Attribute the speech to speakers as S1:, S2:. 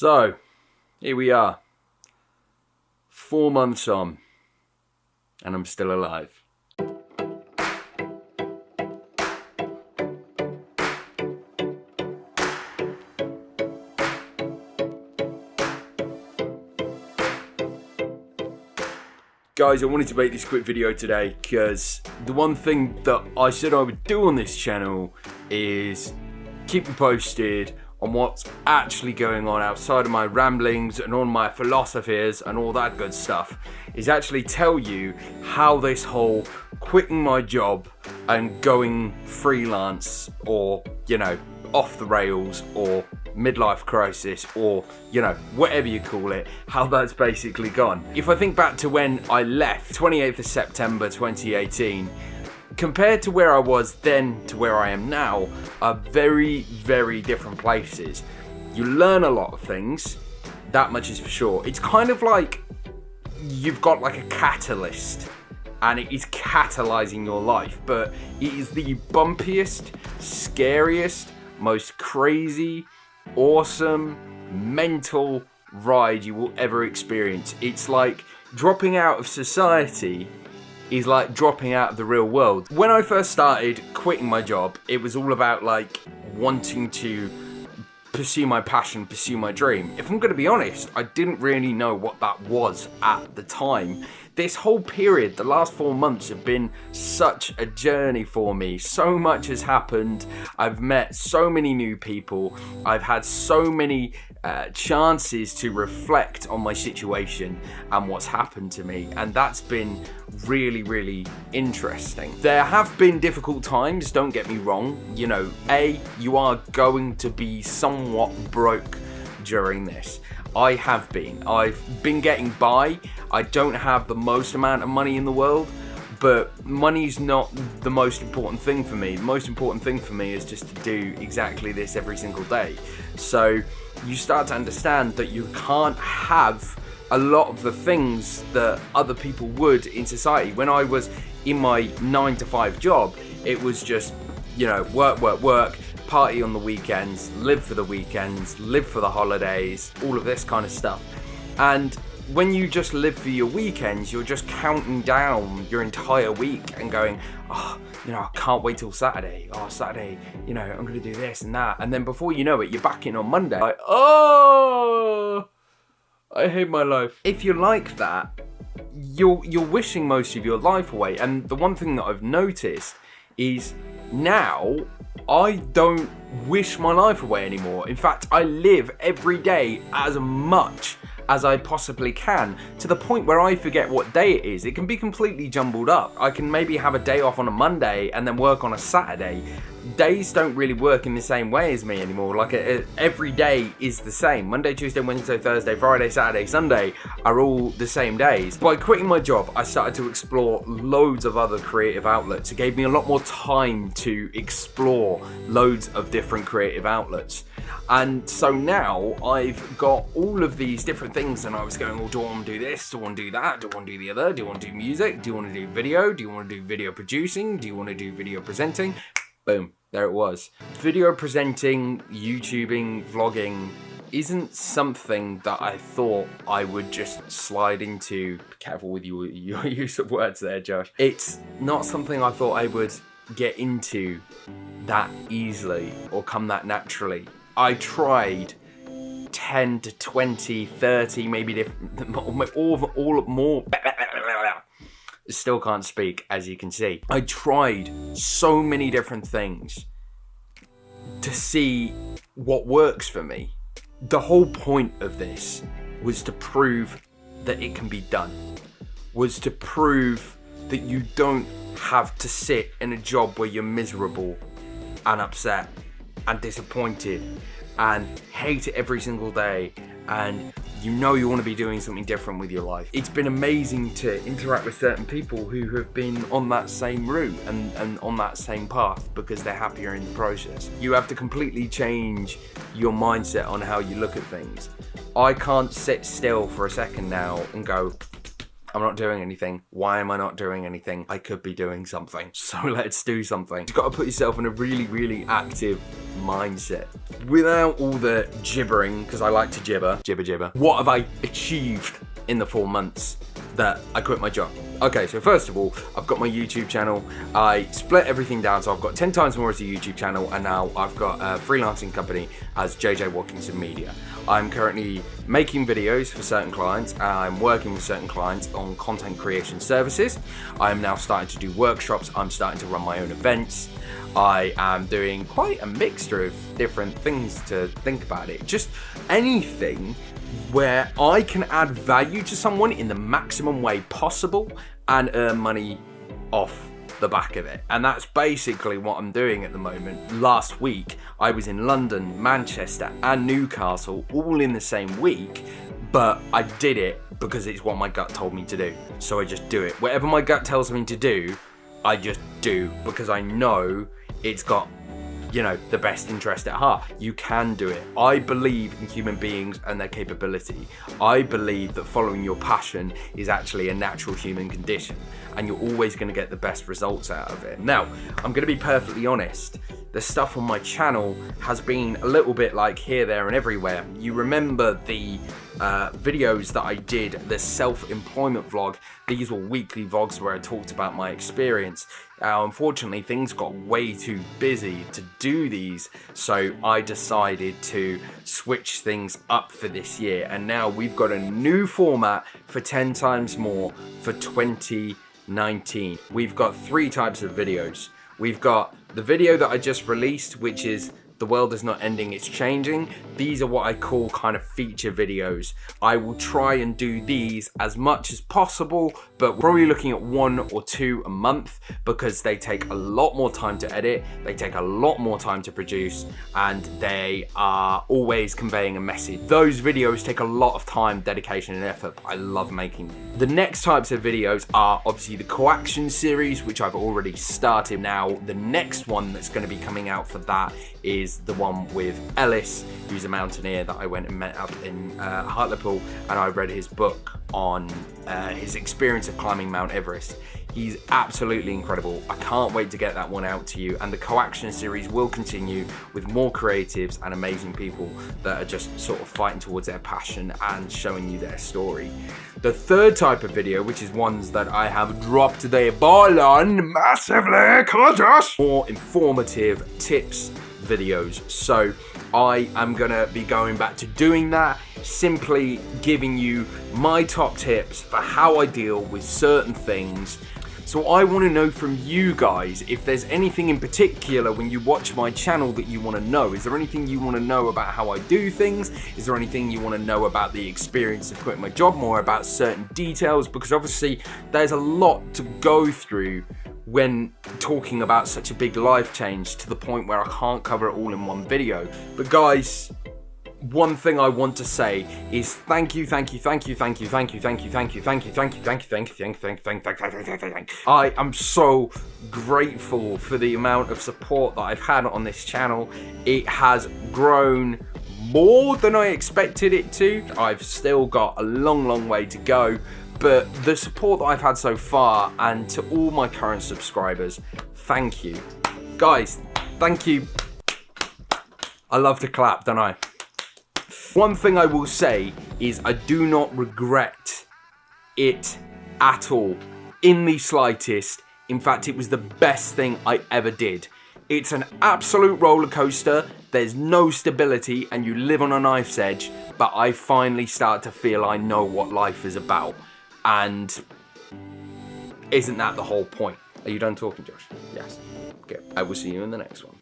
S1: So, here we are, 4 months on, and I'm still alive. Guys, I wanted to make this quick video today because the one thing that I said I would do on this channel is keep you posted on what's actually going on outside of my ramblings and on my philosophies and all that good stuff, is actually tell you how this whole quitting my job and going freelance, or, you know, off the rails, or midlife crisis, or, you know, whatever you call it, how that's basically gone. If I think back to when I left, 28th of September 2018, compared to where I was then to where I am now, are very, very different places. You learn a lot of things, that much is for sure. It's kind of like you've got like a catalyst, and it is catalyzing your life, but it is the bumpiest, scariest, most crazy, awesome, mental ride you will ever experience. It's like dropping out of society is like dropping out of the real world. When I first started quitting my job, it was all about like wanting to pursue my passion, pursue my dream. If I'm gonna be honest, I didn't really know what that was at the time. This whole period, the last 4 months, have been such a journey for me. So much has happened. I've met so many new people. I've had so many chances to reflect on my situation and what's happened to me, and that's been really, really interesting. There have been difficult times, don't get me wrong. You know, you are going to be somewhat broke during this. I have been. I've been getting by. I don't have the most amount of money in the world, but money's not the most important thing for me. The most important thing for me is just to do exactly this every single day. So you start to understand that you can't have a lot of the things that other people would in society. When I was in my 9-to-5 job, it was just, you know, work, party on the weekends, live for the weekends, live for the holidays, all of this kind of stuff. And when you just live for your weekends, you're just counting down your entire week and going, oh, you know, I can't wait till Saturday. Oh, Saturday, you know, I'm gonna do this and that. And then before you know it, you're back in on Monday. Like, oh, I hate my life. If you're like that, you're wishing most of your life away. And the one thing that I've noticed is now I don't wish my life away anymore. In fact, I live every day as much as I possibly can, to the point where I forget what day it is. It can be completely jumbled up. I can maybe have a day off on a Monday and then work on a Saturday. Days don't really work in the same way as me anymore. Like every day is the same. Monday, Tuesday, Wednesday, Thursday, Friday, Saturday, Sunday are all the same days. By quitting my job, I started to explore loads of other creative outlets. It gave me a lot more time to explore loads of different creative outlets. And so now I've got all of these different things, and I was going, well, do I want to do this? Do I want to do that? Do I want to do the other? Do I want to do music? Do you want to do video? Do you want to do video producing? Do you want to do video presenting? Boom, there it was. Video presenting, YouTubing, vlogging isn't something that I thought I would just slide into. Be careful with your use of words there, Josh. It's not something I thought I would get into that easily or come that naturally. I tried 10 to 20, 30, maybe different, all more. Still can't speak, as you can see. I tried so many different things to see what works for me. The whole point of this was to prove that it can be done. Was to prove that you don't have to sit in a job where you're miserable and upset and disappointed and hate it every single day, and you know you want to be doing something different with your life. It's been amazing to interact with certain people who have been on that same route and on that same path because they're happier in the process. You have to completely change your mindset on how you look at things. I can't sit still for a second now and go, I'm not doing anything. Why am I not doing anything? I could be doing something. So let's do something. You've got to put yourself in a really, really active mindset. Without all the gibbering, because I like to gibber. What have I achieved in the 4 months that I quit my job? Okay, so first of all, I've got my YouTube channel. I split everything down, so I've got 10 times more as a YouTube channel, and now I've got a freelancing company as JJ Watkinson Media. I'm currently making videos for certain clients, and I'm working with certain clients on content creation services. I'm now starting to do workshops. I'm starting to run my own events. I am doing quite a mixture of different things to think about it. Just anything where I can add value to someone in the maximum way possible and earn money off the back of it. And that's basically what I'm doing at the moment. Last week, I was in London, Manchester, and Newcastle all in the same week, but I did it because it's what my gut told me to do. So I just do it. Whatever my gut tells me to do, I just do, because I know it's got, you know, the best interest at heart. You can do it. I believe in human beings and their capability. I believe that following your passion is actually a natural human condition, and you're always going to get the best results out of it. Now, I'm going to be perfectly honest. The stuff on my channel has been a little bit like here, there, and everywhere. You remember the videos that I did, the self-employment vlog. These were weekly vlogs where I talked about my experience. Unfortunately, things got way too busy to do these, so I decided to switch things up for this year, and now we've got a new format for 10 times more for 2019. We've got 3 types of videos. We've got the video that I just released, which is The World Is Not Ending, It's Changing. These are what I call kind of feature videos. I will try and do these as much as possible, but we're probably looking at 1 or 2 a month, because they take a lot more time to edit, they take a lot more time to produce, and they are always conveying a message. Those videos take a lot of time, dedication, and effort, but I love making them. The next types of videos are obviously the coaction series, which I've already started. Now, the next one that's going to be coming out for that is the one with Ellis, who's a mountaineer that I went and met up in Hartlepool, and I read his book on his experience of climbing Mount Everest. He's absolutely incredible. I can't wait to get that one out to you, and the coaction series will continue with more creatives and amazing people that are just sort of fighting towards their passion and showing you their story. The third type of video, which is ones that I have dropped the ball on massively, more informative tips videos. So I am gonna be going back to doing that, simply giving you my top tips for how I deal with certain things. So I want to know from you guys if there's anything in particular when you watch my channel that you want to know. Is there anything you want to know about how I do things? Is there anything you want to know about the experience of quitting my job, more about certain details? Because obviously there's a lot to go through when talking about such a big life change, to the point where I can't cover it all in one video. But guys, one thing I want to say is thank you. I am so grateful for the amount of support that I've had on this channel. It has grown more than I expected it to. I've still got a long way to go, but the support that I've had so far, and to all my current subscribers, thank you. Guys, thank you. I love to clap, don't I? One thing I will say is I do not regret it at all, in the slightest. In fact, it was the best thing I ever did. It's an absolute roller coaster. There's no stability and you live on a knife's edge, but I finally start to feel I know what life is about. And isn't that the whole point? Are you done talking, Josh? Yes. Okay, I will see you in the next one.